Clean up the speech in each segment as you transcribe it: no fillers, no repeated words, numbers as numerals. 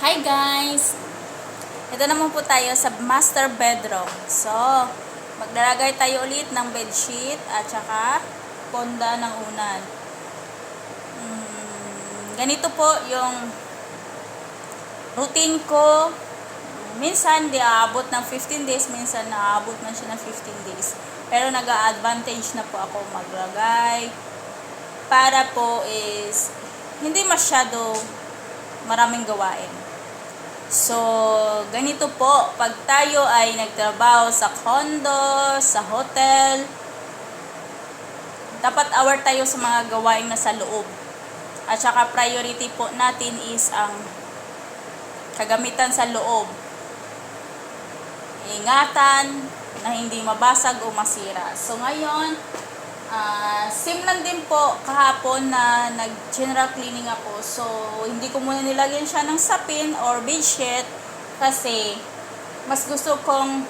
Hi guys! Ito naman po tayo sa master bedroom. So, maglalagay tayo ulit ng bedsheet at saka ponda ng unan. Ganito po yung routine ko. Minsan di aabot ng 15 days, minsan naaabot na siya ng 15 days. Pero nag-a-advantage na po ako maglagay para po is hindi masyado maraming gawain. So, ganito po, pag tayo ay nagtrabaho sa condo, sa hotel, dapat aware tayo sa mga gawain na sa loob. At saka priority po natin is ang kagamitan sa loob. Ingatan na hindi mabasag o masira. So, ngayon, same lang din po kahapon na nag-general cleaning ako. So, hindi ko muna nilagyan siya ng sapin or bedsheet kasi mas gusto kong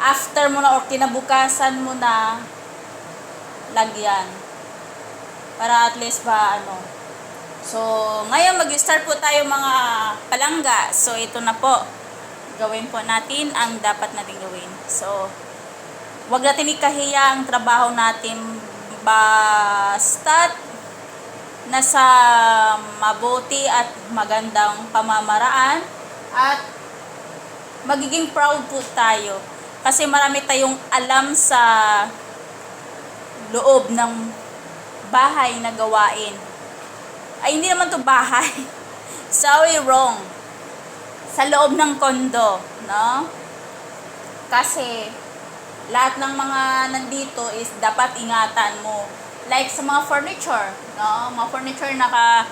after mo na or kinabukasan mo na lagyan. Para at least ba So, ngayon mag-start po tayo mga palangga. So, ito na po. Gawin po natin ang dapat natin gawin. So, wag natin ikahiya ang trabaho natin basta't nasa mabuti at magandang pamamaraan at magiging proud po tayo kasi marami tayong alam sa loob ng bahay na gawain. Ay, hindi naman to bahay. Sorry, wrong. Sa loob ng kondo, no? Kasi lahat ng mga nandito is dapat ingatan mo. Like sa mga furniture, no? Mga furniture naka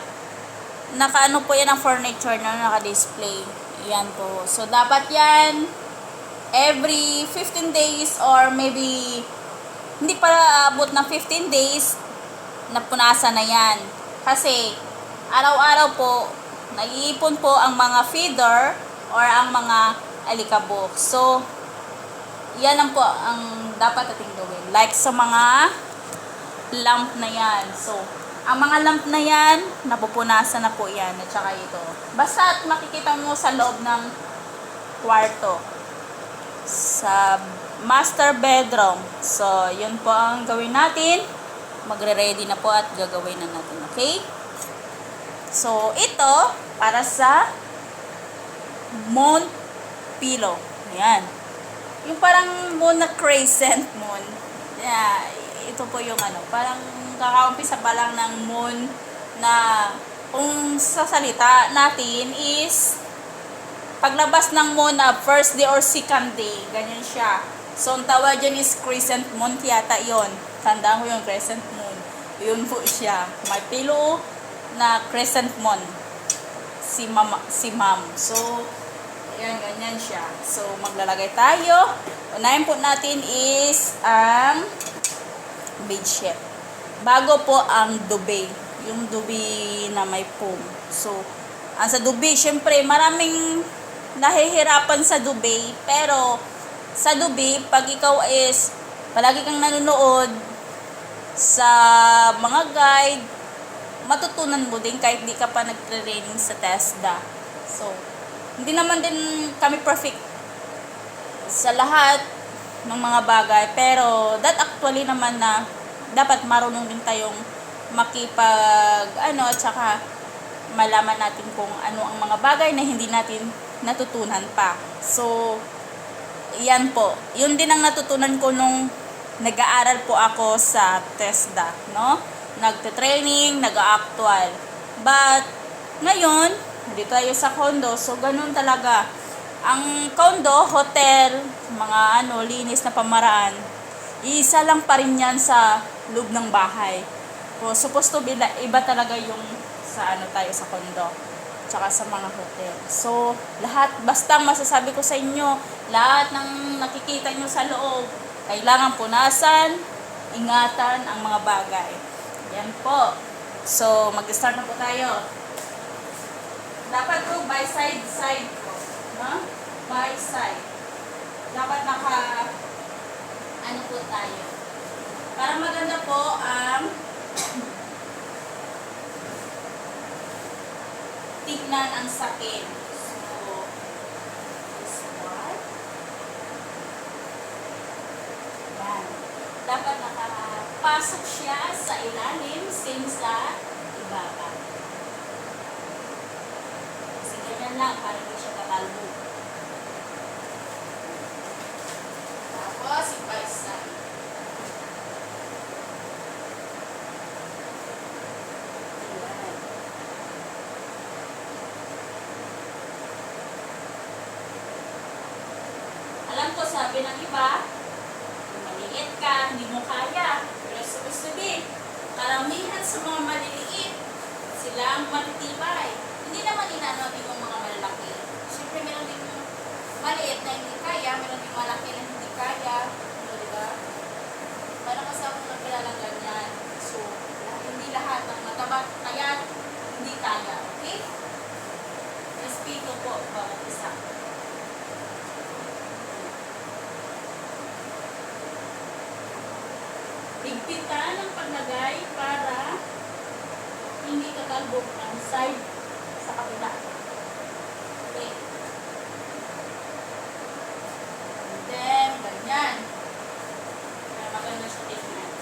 ano po yan ang furniture na naka-display. Yan po. So dapat yan every 15 days or maybe hindi pa abot ng 15 days napunasan na yan. Kasi araw-araw po naiipon po ang mga feeder or ang mga alikabok. So yan ang po ang dapat nating gawin. Like sa mga lamp na yan. So, ang mga lamp na yan, napupunasan na po yan. At saka ito. Basta makikita mo sa loob ng kwarto. Sa master bedroom. So, yun po ang gawin natin. Magre-ready na po at gagawin na natin. Okay? So, ito, para sa moon pillow. Yan. Yung parang moon na crescent moon. Yeah, ito po yung parang kakaumpisa pa lang ng moon na kung sa salita natin is paglabas ng moon na first day or second day. Ganyan siya. So, ang tawag dyan is crescent moon. Yata yon. Tandaan ko yung crescent moon. Yun po siya. May pillow na crescent moon. Si ma'am. So, ayan, ganyan siya. So, maglalagay tayo. Unahin po natin is ang bedsheet. Bago po ang duvet. Yung duvet na may foam. So, ang sa duvet, syempre, maraming nahihirapan sa duvet. Pero, sa duvet, pag ikaw is palagi kang nanonood sa mga guide, matutunan mo din kahit di ka pa nag-training sa TESDA. So, hindi naman din kami perfect sa lahat ng mga bagay. Pero, that actually naman na dapat marunong din tayong makipag, at saka malaman natin kung ano ang mga bagay na hindi natin natutunan pa. So, yan po. Yun din ang natutunan ko nung nag-aaral po ako sa TESDA, no? Nagte-training, nag-actual. But, ngayon, dito tayo sa condo, so ganun talaga. Ang condo, hotel, mga linis na pamaraan, isa lang pa rin yan sa loob ng bahay. So, supposed to be iba talaga yung sa tayo sa condo, tsaka sa mga hotel. So, lahat, basta masasabi ko sa inyo, lahat ng nakikita nyo sa loob, kailangan punasan, ingatan ang mga bagay. Yan po. So, mag-start na po tayo. Dapat po by side po. No? By side. Dapat po tayo. Para maganda po ang tignan ang sakit. So, this part. Yan. Dapat nakapasok siya sa ilalim, same sa ibaba. Kasi ganyan lang, para hindi siya kakalbo. Tapos, iba isa. Ayan. Alam ko, sabi ng iba, kung maliit ka, hindi mo kaya. Pero supposed to be, karamihan sa mga maliliit, sila ang matitibay. Hindi naman inanabi yung mga malalaki. Siyempre, meron din maliit na hindi kaya, meron din malaki na hindi kaya. Diba? Parang kasi ako nagkilalang ganyan. So, hindi lahat ng mataba kaya, hindi kaya. Okay? Respeto po, bawat isa. Higpitan ang paglagay para hindi kakalbog ang side sa kabila. Okay. And then, ganyan. Para maganda siya tignan.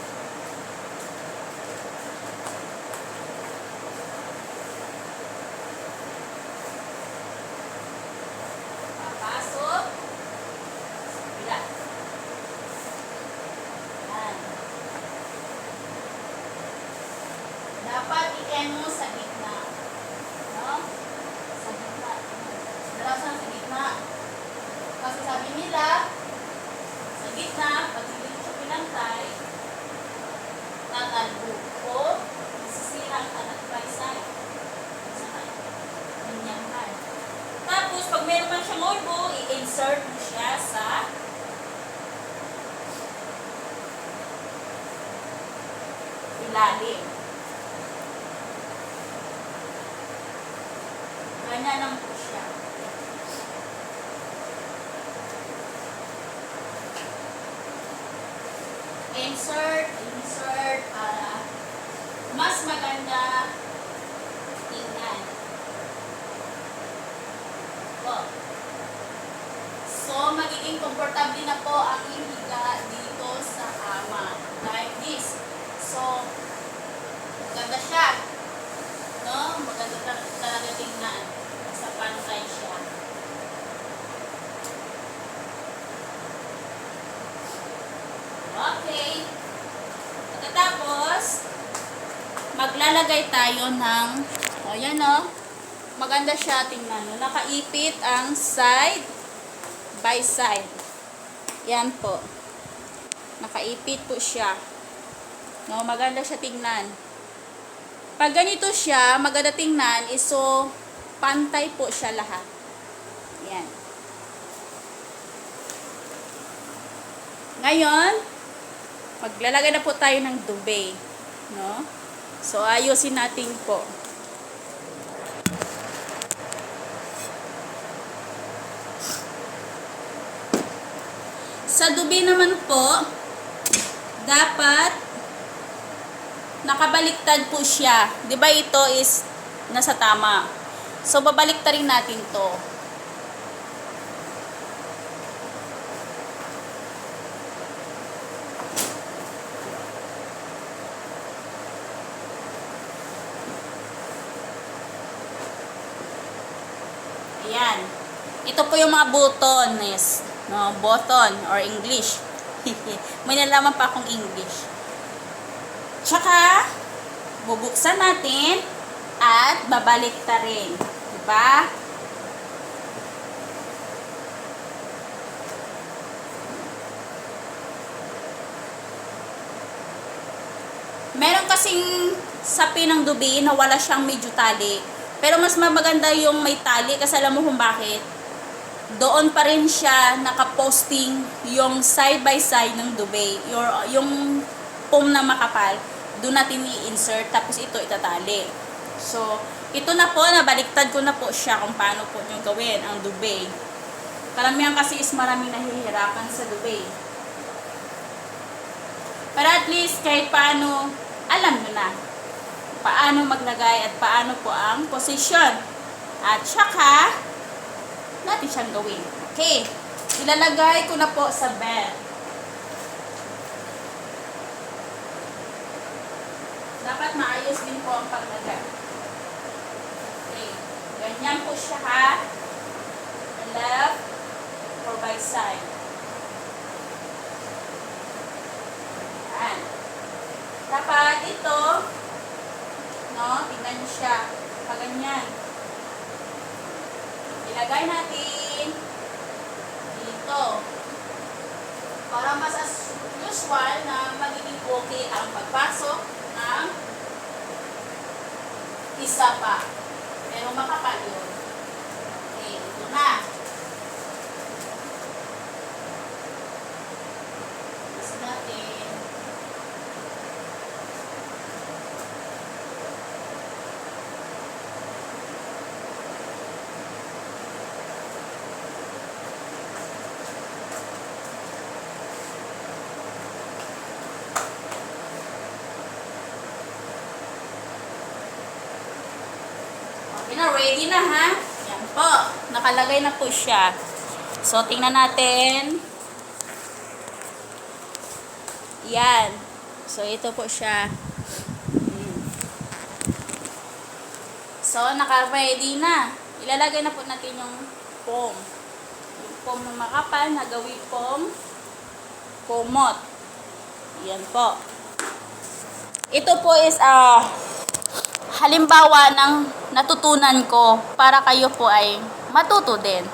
Papasok sa kabila. Yan. Dapat i-end mo sa gitna. No? Sa gitna. Dalasan sa gitna. Kasi sabi nila, sa gitna, pag hindi mo siya pinantay, tatalbo o masisira ang kanan by side. Ganyan ka. Tapos, pag meron man siyang orbo, i-insert mo siya sa ilalim. Ganyan lang po siya. Insert para mas maganda tingnan. Po. So, magiging komportable na po ang hihiga dito sa kama. Like this. So, maganda siya. No? Maganda talaga tingnan. Sa pantay siya. Okay. Pagkatapos, maglalagay tayo ng, yan maganda siya tingnan. Nakaipit ang side by side. Yan po. Nakaipit po siya. No, maganda siya tingnan. Pag ganito siya, maganda tingnan, so pantay po siya lahat. Yan. Ngayon, maglalagay na po tayo ng duvet, no? So, ayusin natin po. Sa duvet naman po, dapat nakabaliktad po siya. 'Di ba ito is nasa tama. So, babaliktarin natin to. Ayan. Ito po yung mga butones. No, button or English. May nalaman pa akong English. Tsaka, bubuksan natin at babaliktarin. Diba? Meron kasing sapi ng dubi na wala siyang medyo tali. Pero mas maganda yung may tali kasi alam mo kung bakit. Doon pa rin siya nakaposting yung side by side ng duvet. Yung foam na makapal, doon natin i-insert tapos ito itatali. So, ito na po, nabaliktad ko na po siya kung paano po nyo gawin ang duvet. Karamihan kasi is maraming nahihirapan sa duvet. Pero at least kahit paano, alam nyo na paano maglagay at paano po ang position At saka, natin siyang gawin. Okay. Ilalagay ko na po sa bed. Dapat maayos din po ang paglagay. Okay. Ganyan po siya ha. Left or by side. Yan. Dapat ito, no, tingnan niyo siya. Paganyan. Ilagay natin dito. Para mas as usual na magiging okay ang pagpasok ng isa pa. Pero makapal yun. Okay, ito na. Mas natin. Okay na, ready na ha. Yan po. Nakalagay na po siya. So, tingnan natin. Yan. So, ito po siya. So, naka-ready na. Ilalagay na po natin yung foam. Yung foam na makapal na gawin foam kumot. Yan po. Ito po is halimbawa ng natutunan ko para kayo po ay matuto din.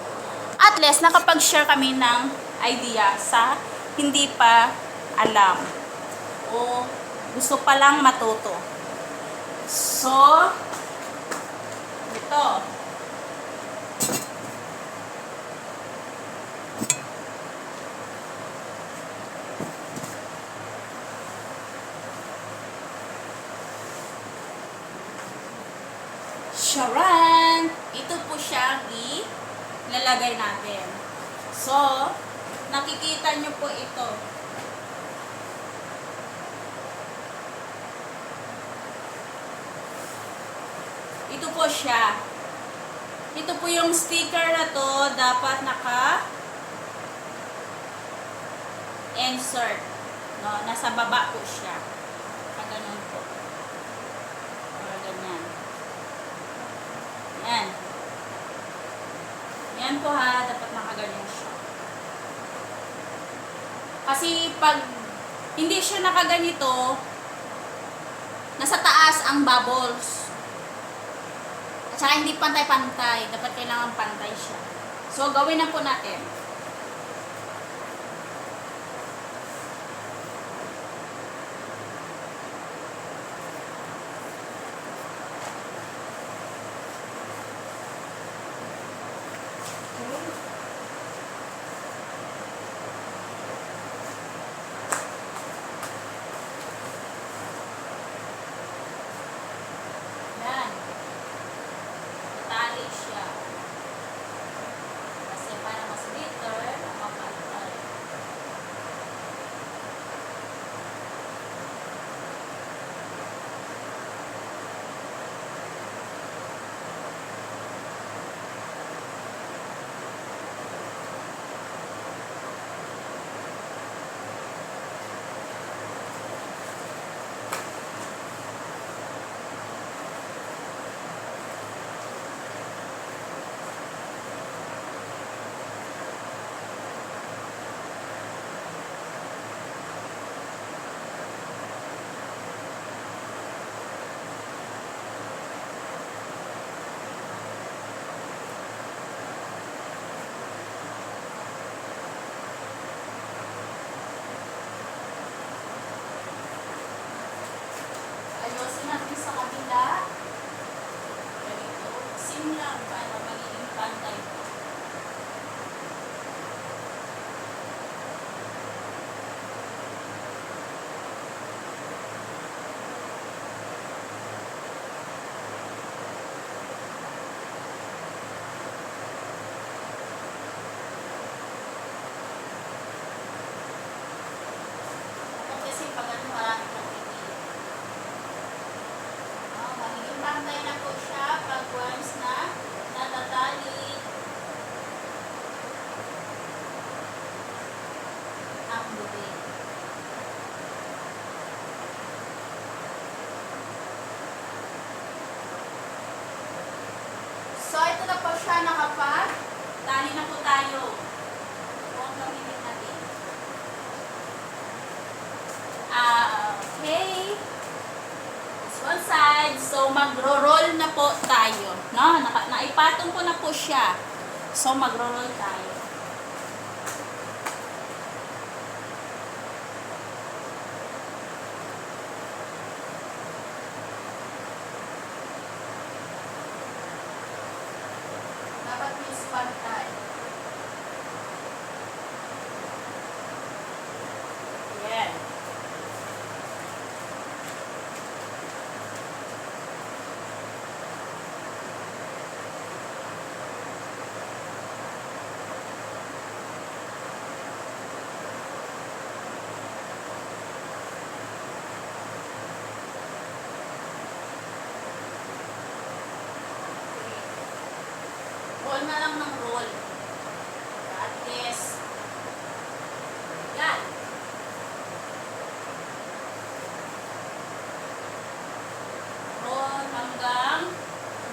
At least, nakapag-share kami ng idea sa hindi pa alam o gusto pa lang matuto. So, ito. Charan! Ito po siya ilalagay natin. So, nakikita nyo po ito. Ito po siya. Ito po yung sticker na to, dapat naka-insert. No, nasa baba po siya. Ganun po. O, ganyan. Yan. Yan po ha, dapat nakaganyan siya. Kasi pag hindi siya nakaganito, nasa taas ang bubbles. At saka hindi pantay-pantay. Dapat kailangan pantay siya. So, gawin na po natin. Yan. Tali siya. Kasi para mas bitter, mapantay. Ayusin natin sa kabila. Ganito. Sim lang para magiging pantay. Kasi pag marami ng pipili. Magiging pantay na po siya pag once na tayo. Ito ang gamitin natin. Okay. This one side. So, magro-roll na po tayo. No? Naipatong ko na po siya. So, magro-roll tayo. Dapat yung pantay. Yan. Roll na lang ng roll. At least, yan. Roll hanggang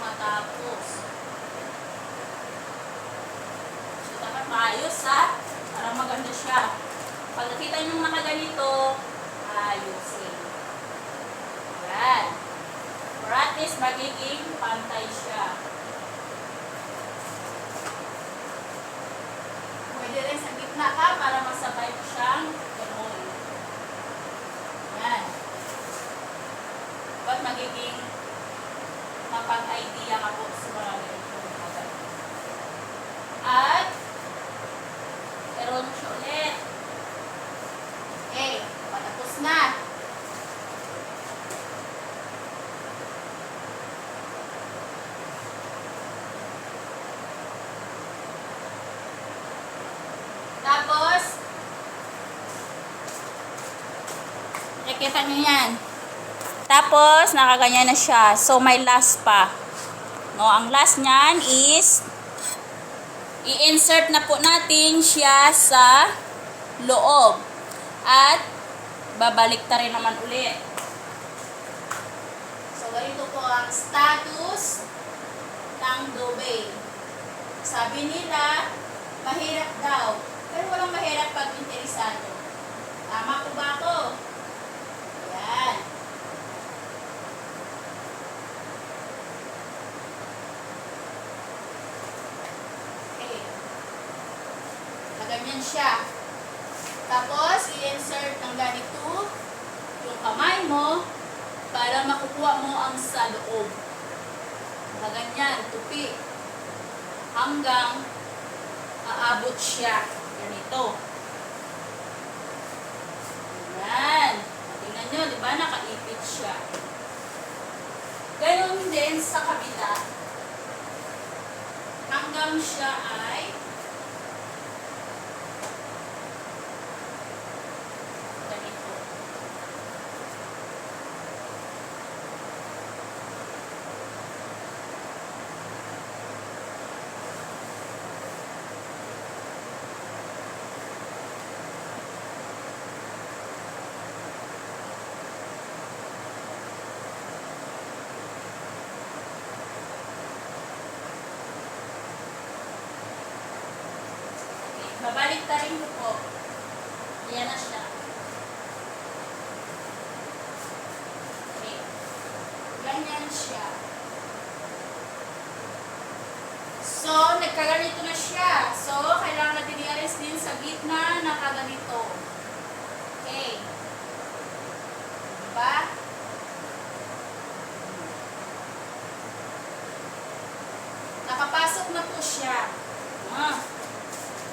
matapos. So, dapat maayos ha. Para maganda siya. Pag nakita nyo nakaganito, ayusin. Yan. For at least, magiging pantay siya. Pwede rin sa gitna ka para masabay mo siyang gano'n. Yan. Ba't magiging mapag-idea ka po sa mga ganitong agad. At, pero mo siya ulit. Okay, patapos na. Tapos, nakikita nyo yan. Tapos, nakaganyan na siya. So, may last pa. No, ang last niyan is, i-insert na po natin siya sa loob. At, babalik ta rin naman ulit. So, ganito po ang status ng Dubay. Sabi nila, mahirap daw. Pero walang mahirap pag interesado. Tama po ba ako? Yan. Okay. Ganyan siya. Tapos, i-insert ng ganito yung kamay mo para makukuha mo ang sa loob. Ganyan, tupi. Hanggang aabot siya. Ganito. Ayan. Tingnan nyo, di ba? Nakaipit siya. Ganon din sa kabila. Hanggang siya ay ganito. Babalik ta rin ko po. Ayan na siya. Okay. Ganyan siya. So, nagkaganito na siya. So, kailangan natin i-arrange din sa gitna na kaganito. Okay. Diba? Nakapasok na po siya.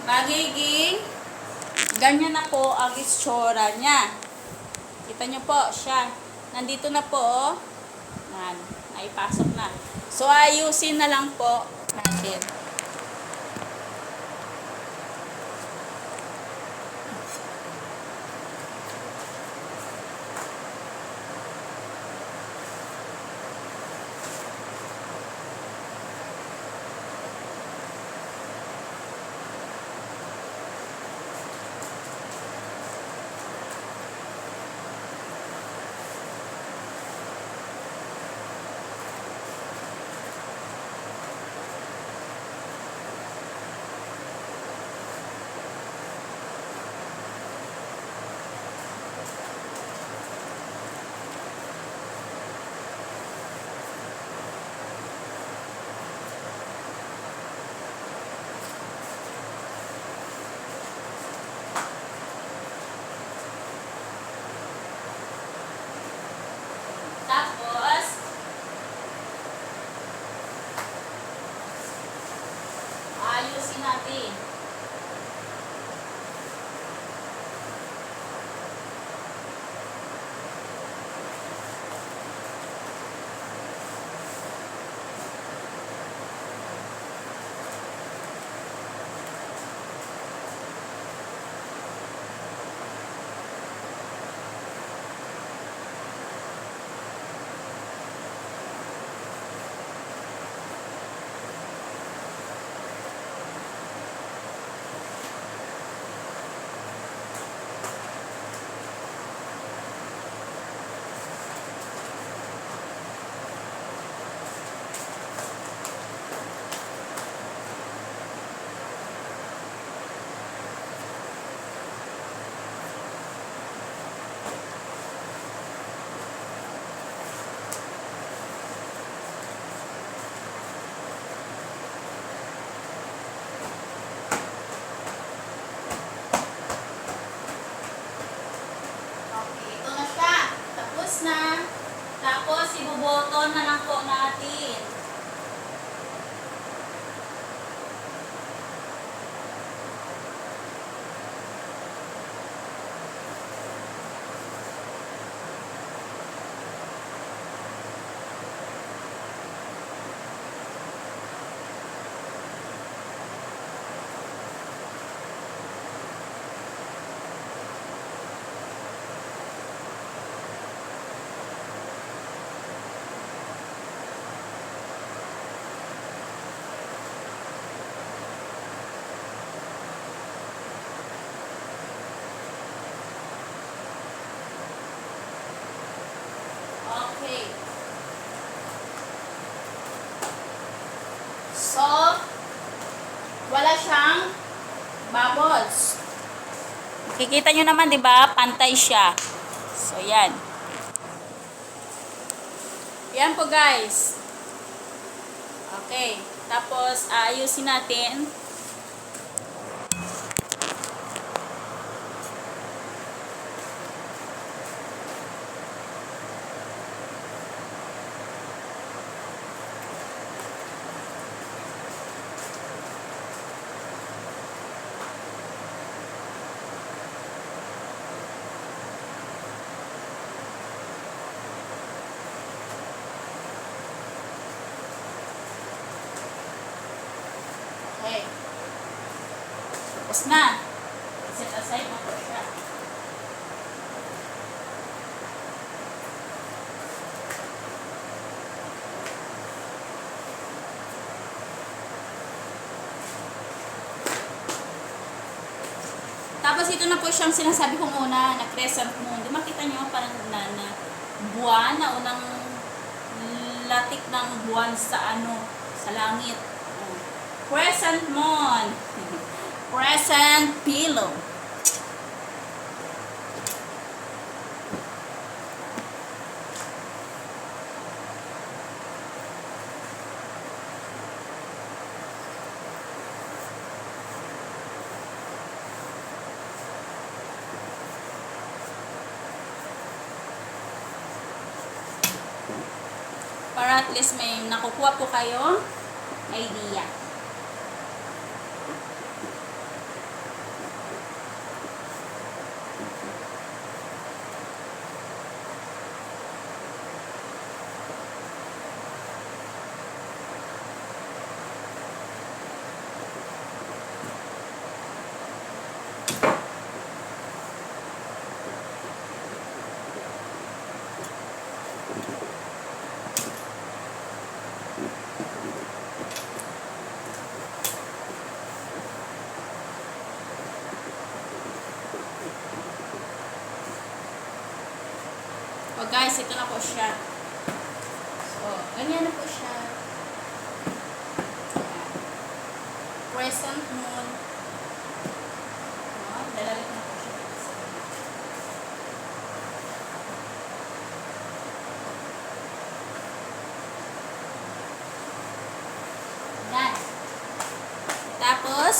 Magiging ganyan na po ang itsura niya. Kita nyo po siya. Nandito na po. Yan. Naipasok na. So, ayusin na lang po natin. ayusin natin. Na. Tapos, ibuboton na lang po natin. Okay. So, wala siyang bubbles. Kikita nyo naman, di ba? Pantay siya. So, yan. Yan po, guys. Okay. Tapos, ayusin natin. Okay. Tapos na. Set aside mo po siya. Tapos ito na po siyang sinasabi ko muna na crescent moon. Di makita nyo parang na buwan na unang latik ng buwan sa sa langit. Crescent moon. Crescent pillow. Para at least may nakukuha po kayo idea. O guys, ito na po siya. So, ganyan na po siya. Crescent moon. Lalalik na po siya. Yan. Tapos,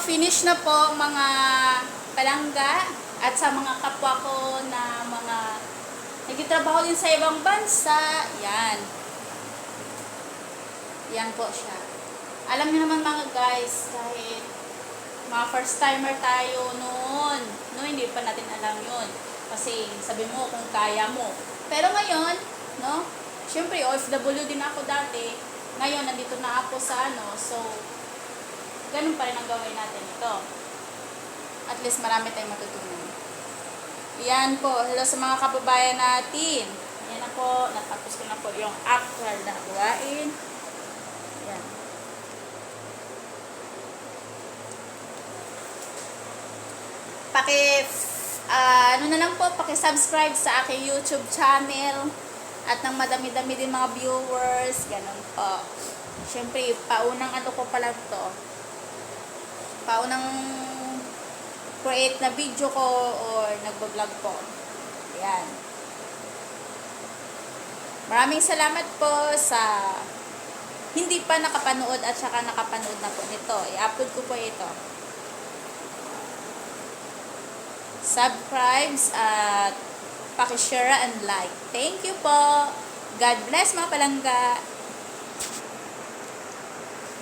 finish na po mga palangga at sa mga kapwa ko na mga nagtitrabaho din sa ibang bansa. Yan. Yan po siya. Alam niyo naman mga guys, kahit mga first timer tayo noon, no, hindi pa natin alam yun. Kasi sabi mo kung kaya mo. Pero ngayon, no, syempre OFW din ako dati. Ngayon, nandito na ako sa so, ganun pa rin ang gawin natin ito. At least marami tayong matutunan. Yan po, hello sa mga kababayan natin. Yan na po, natapos ko na po yung actual na gawain. Yan. Ano na lang po, paki-subscribe sa aking YouTube channel at ng madami-dami din mga viewers, ganun po. Siyempre, paunang ko pala to. Paunang create na video ko or nagbablog po. Ayan. Maraming salamat po sa hindi pa nakapanood at saka nakapanood na po nito. I-upload ko po ito. Subscribe at paki-share and like. Thank you po. God bless mga palangga.